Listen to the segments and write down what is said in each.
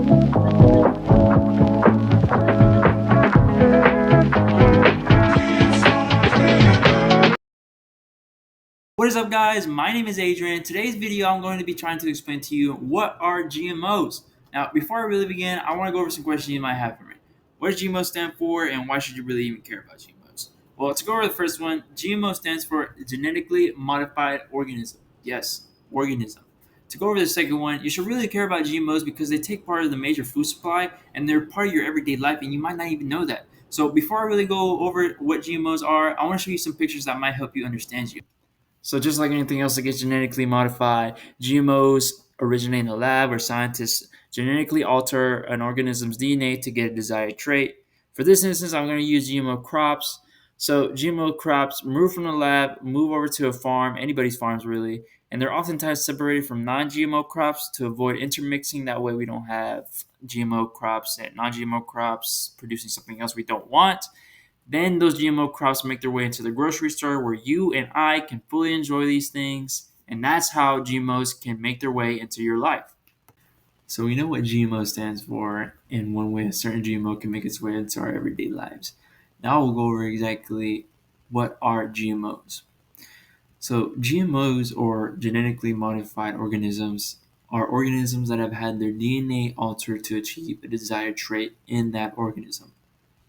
What is up, guys? My name is Adrian. Today's video, I'm going to be trying to explain to you what are GMOs. Now, before I really begin, I want to go over some questions you might have for me. What does GMO stand for, and why should you really even care about GMOs? Well, to go over the first one, GMO stands for genetically modified organism. Yes, organism. To go over the second one, you should really care about GMOs because they take part of the major food supply and they're part of your everyday life, and you might not even know that. So, before I really go over what GMOs are, I want to show you some pictures that might help you understand you. So just like anything else that gets genetically modified, GMOs originate in a lab where scientists genetically alter an organism's DNA to get a desired trait. For this instance, I'm going to use GMO crops. So GMO crops move from the lab, move over to a farm, anybody's farms really, and they're oftentimes separated from non-GMO crops to avoid intermixing. That way we don't have GMO crops and non-GMO crops producing something else we don't want. Then those GMO crops make their way into the grocery store where you and I can fully enjoy these things. And that's how GMOs can make their way into your life. So we know what GMO stands for and one way a certain GMO can make its way into our everyday lives. Now we'll go over exactly what are GMOs. So GMOs, or genetically modified organisms, are organisms that have had their DNA altered to achieve a desired trait in that organism.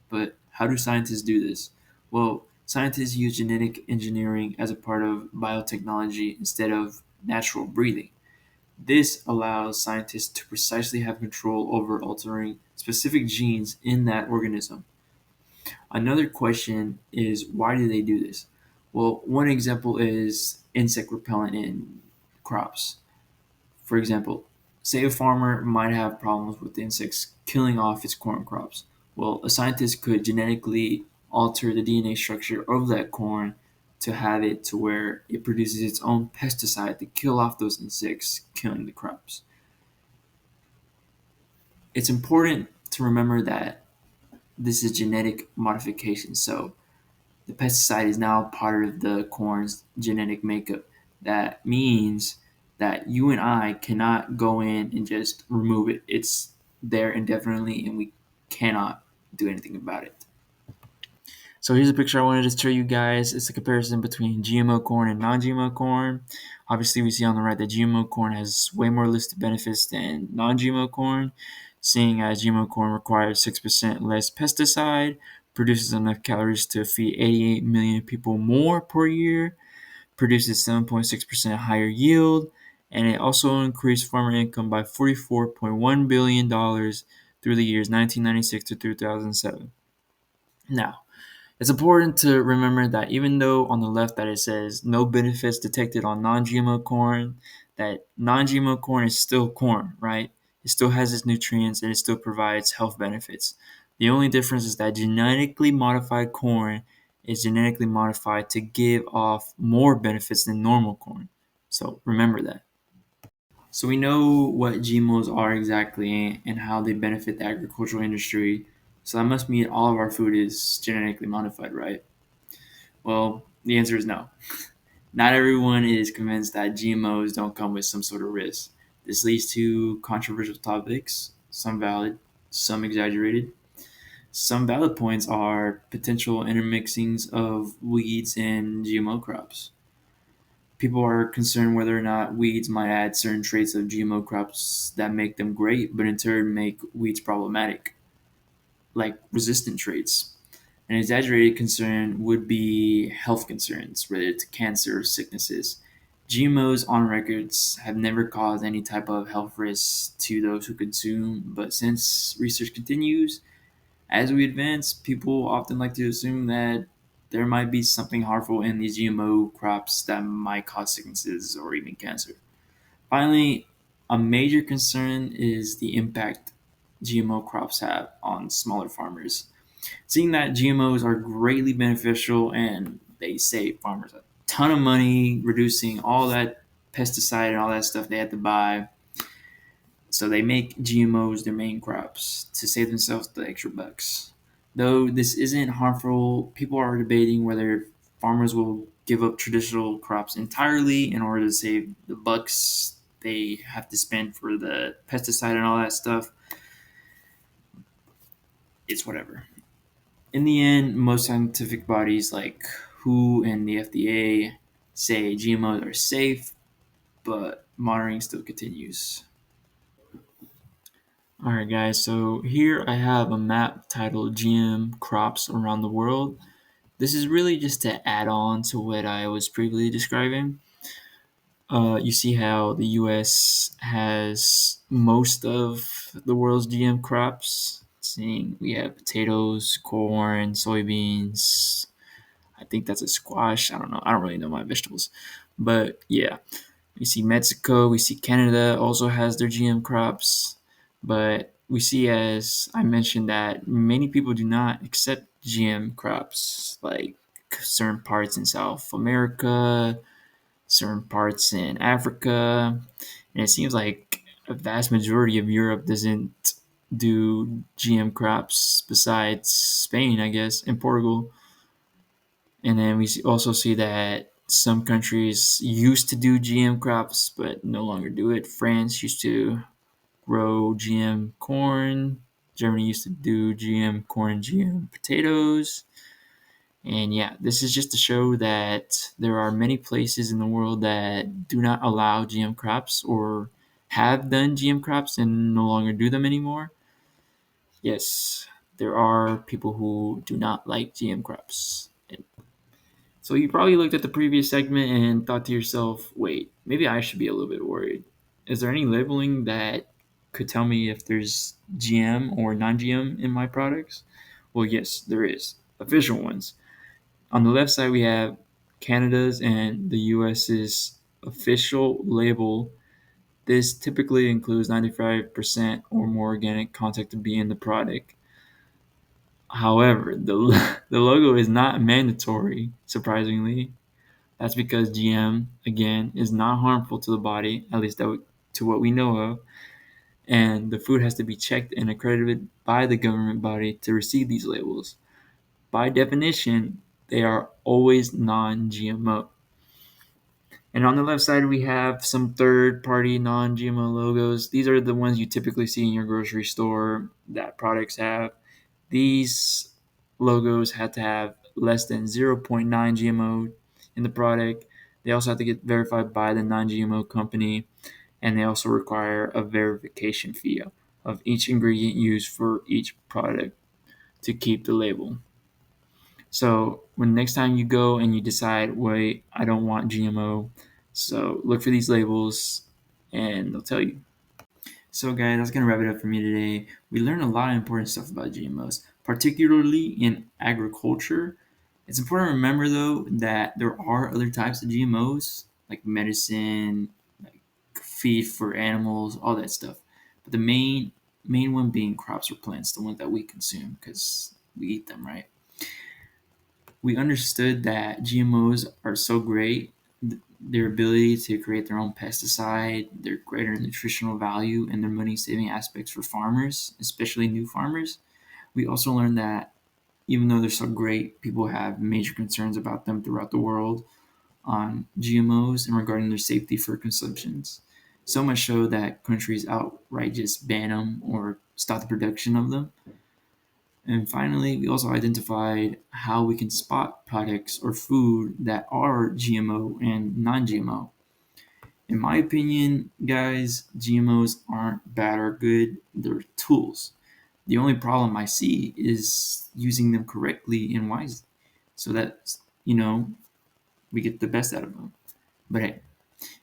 But how do scientists do this? Well, scientists use genetic engineering as a part of biotechnology instead of natural breeding. This allows scientists to precisely have control over altering specific genes in that organism. Another question is, why do they do this? Well, one example is insect repellent in crops. For example, say a farmer might have problems with insects killing off its corn crops. Well, a scientist could genetically alter the DNA structure of that corn to have it to where it produces its own pesticide to kill off those insects killing the crops. It's important to remember that this is genetic modification. So the pesticide is now part of the corn's genetic makeup. That means that you and I cannot go in and just remove it. It's there indefinitely, and we cannot do anything about it. So here's a picture I wanted to show you guys. It's a comparison between GMO corn and non-GMO corn. Obviously, we see on the right that GMO corn has way more listed benefits than non-GMO corn, seeing as GMO corn requires 6% less pesticide, produces enough calories to feed 88 million people more per year, produces 7.6% higher yield, and it also increased farmer income by $44.1 billion through the years 1996 to 2007. Now, it's important to remember that even though on the left that it says no benefits detected on non-GMO corn, that non-GMO corn is still corn, right? It still has its nutrients and it still provides health benefits. The only difference is that genetically modified corn is genetically modified to give off more benefits than normal corn. So remember that. So we know what GMOs are exactly and how they benefit the agricultural industry. So that must mean all of our food is genetically modified, right? Well, the answer is no. Not everyone is convinced that GMOs don't come with some sort of risk. This leads to controversial topics, some valid, some exaggerated. Some valid points are potential intermixings of weeds and GMO crops. People are concerned whether or not weeds might add certain traits of GMO crops that make them great, but in turn make weeds problematic, like resistant traits. An exaggerated concern would be health concerns related to cancer or sicknesses. GMOs on records have never caused any type of health risks to those who consume, but since research continues, as we advance, people often like to assume that there might be something harmful in these GMO crops that might cause sicknesses or even cancer. Finally, a major concern is the impact GMO crops have on smaller farmers. Seeing that GMOs are greatly beneficial and they save farmers a ton of money, reducing all that pesticide and all that stuff they had to buy. So they make GMOs their main crops to save themselves the extra bucks. Though this isn't harmful, people are debating whether farmers will give up traditional crops entirely in order to save the bucks they have to spend for the pesticide and all that stuff. it's whatever. In the end, most scientific bodies like WHO and the FDA say GMOs are safe, but monitoring still continues. All right, guys, so here I have a map titled GM crops around the world. This is really just to add on to what I was previously describing. You see how the US has most of the world's GM crops. Seeing we have potatoes, corn, soybeans. I think that's a squash. I don't know. I don't really know my vegetables. But yeah, we see Mexico, we see Canada also has their GM crops. But we see, as I mentioned, that many people do not accept GM crops, like certain parts in South America, certain parts in Africa, and it seems like a vast majority of Europe doesn't do GM crops besides Spain, I guess, and Portugal. And then we also see that some countries used to do GM crops but no longer do it. France used to grow GM corn. Germany used to do GM corn, GM potatoes. And yeah, this is just to show that there are many places in the world that do not allow GM crops or have done GM crops and no longer do them anymore. Yes, there are people who do not like GM crops. So you probably looked at the previous segment and thought to yourself, wait, maybe I should be a little bit worried. Is there any labeling that could tell me if there's GM or non GM in my products? Well, yes, there is. Official ones. On the left side, we have Canada's and the US's official label. This typically includes 95% or more organic content to be in the product. However, the logo is not mandatory, surprisingly. That's because GM, again, is not harmful to the body, at least to what we know of, and the food has to be checked and accredited by the government body to receive these labels. By definition, they are always non GMO. And on the left side, we have some third party non GMO logos. These are the ones you typically see in your grocery store that products have. These logos had to have less than zero point 0.9 GMO in the product. They also have to get verified by the non GMO company, and they also require a verification fee of each ingredient used for each product to keep the label. So when next time you go and you decide, wait, I don't want GMO, so look for these labels and they'll tell you. So guys, that's gonna wrap it up for me today. We learned a lot of important stuff about GMOs, particularly in agriculture. It's important to remember though that there are other types of GMOs, like medicine, like feed for animals, all that stuff. But the main one being crops or plants, the ones that we consume because we eat them, right? We understood that GMOs are so great, their ability to create their own pesticide, their greater nutritional value, and their money saving aspects for farmers, especially new farmers. We also learned that even though they're so great, people have major concerns about them throughout the world on GMOs and regarding their safety for consumptions. So much so that countries outright just ban them or stop the production of them. And finally, we also identified how we can spot products or food that are GMO and non GMO. In my opinion, guys, GMOs aren't bad or good, they're tools. The only problem I see is using them correctly and wisely so that, we get the best out of them. But hey,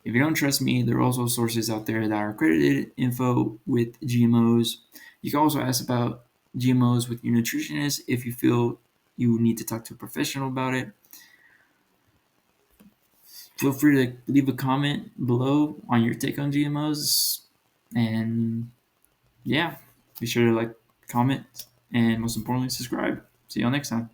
if you don't trust me, there are also sources out there that are accredited info with GMOs. You can also ask about GMOs with your nutritionist if you feel you need to talk to a professional about it. Feel free to leave a comment below on your take on GMOs. And yeah, be sure to like, comment, and most importantly, subscribe. See y'all next time.